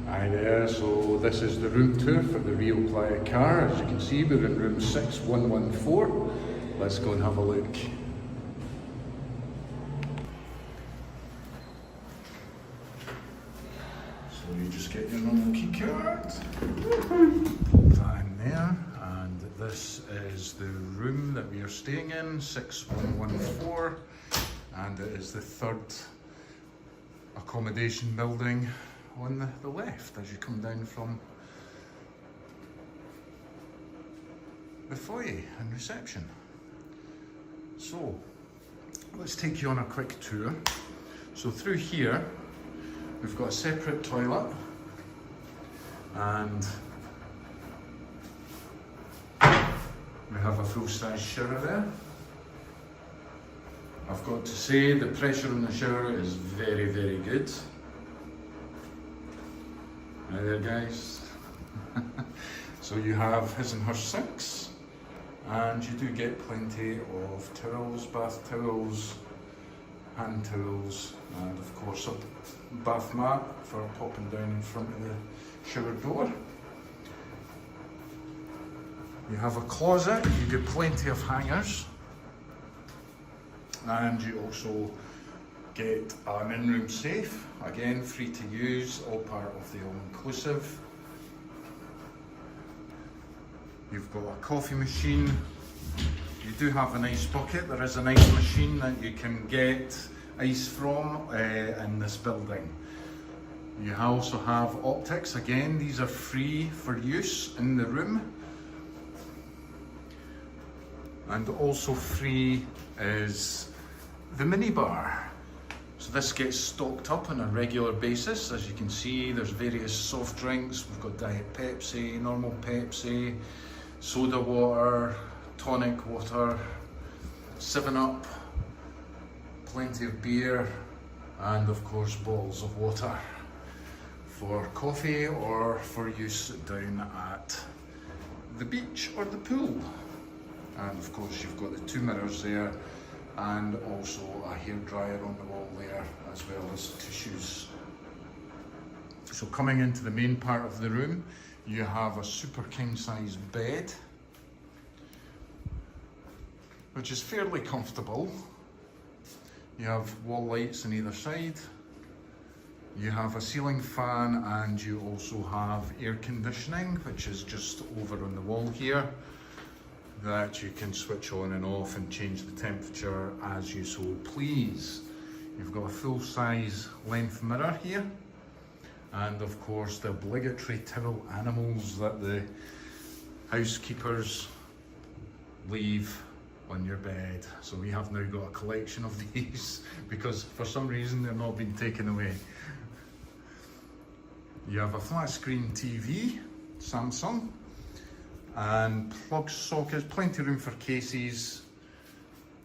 Hi there, so this is the room tour for the RIU Playacar. As you can see, we're in room 6114. Let's go and have a look. So you just get your normal key card, pop that in there, and this is the room that we are staying in, 6114, and it is the third accommodation building on the left as you come down from the foyer and reception. So let's take you on a quick tour. So through here we've got a separate toilet, and we have a full-size shower there. I've got to say the pressure in the shower is very, very good. Hi there, guys. So you have his and her sinks, and you do get plenty of towels, bath towels, hand towels, and of course a bath mat for popping down in front of the shower door. You have a closet, you get plenty of hangers, and you also get an in-room safe, again free to use, all part of the all-inclusive. You've got a coffee machine. You do have an ice bucket. There is an ice machine that you can get ice from in this building. You also have optics. Again, these are free for use in the room. And also free is the minibar. So this gets stocked up on a regular basis. As you can see, there's various soft drinks. We've got Diet Pepsi, normal Pepsi, soda water, tonic water, 7-Up, plenty of beer, and of course bottles of water for coffee or for use down at the beach or the pool. And of course you've got the 2 mirrors there, and also a hairdryer on the wall there, as well as tissues. So coming into the main part of the room, you have a super king size bed, which is fairly comfortable. You have wall lights on either side. You have a ceiling fan, and you also have air conditioning, which is just over on the wall here, that you can switch on and off and change the temperature as you so please. You've got a full-size length mirror here, and of course the obligatory towel animals that the housekeepers leave on your bed. So we have now got a collection of these because for some reason they're not being taken away. You have a flat screen TV, Samsung, and plug sockets, plenty of room for cases,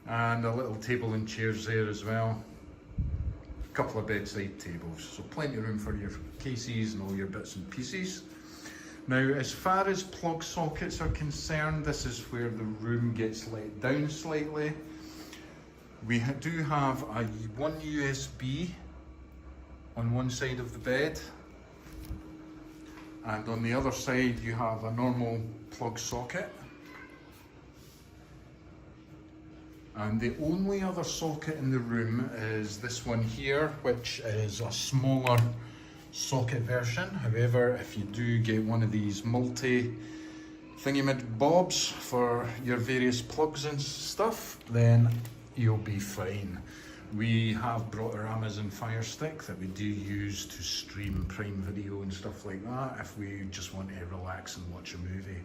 and a little table and chairs there as well. A couple of bedside tables, so plenty of room for your cases and all your bits and pieces. Now, as far as plug sockets are concerned, this is where the room gets let down slightly. We do have one USB on one side of the bed, and on the other side you have a normal plug socket. And the only other socket in the room is this one here, which is a smaller socket version. However, if you do get one of these multi thingy-mid-bobs for your various plugs and stuff, then you'll be fine. We have brought our Amazon Fire Stick that we do use to stream Prime Video and stuff like that if we just want to relax and watch a movie.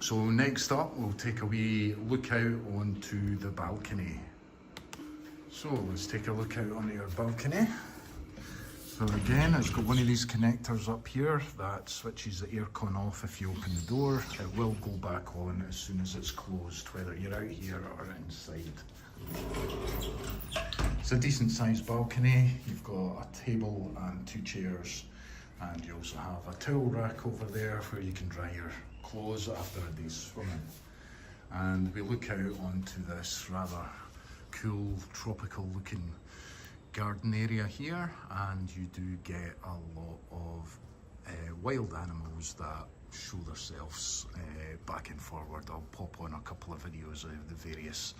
So next up, we'll take a wee look out onto the balcony. So let's take a look out onto your balcony. So again, it's got one of these connectors up here that switches the aircon off if you open the door. It will go back on as soon as it's closed, whether you're out here or inside. It's a decent sized balcony. You've got a table and 2 chairs, and you also have a towel rack over there where you can dry your clothes after a day's swimming. And we look out onto this rather cool tropical looking garden area here, and you do get a lot of wild animals that show themselves back and forward. I'll pop on a couple of videos of the various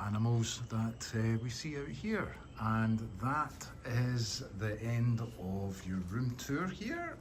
animals that we see out here. And that is the end of your room tour here.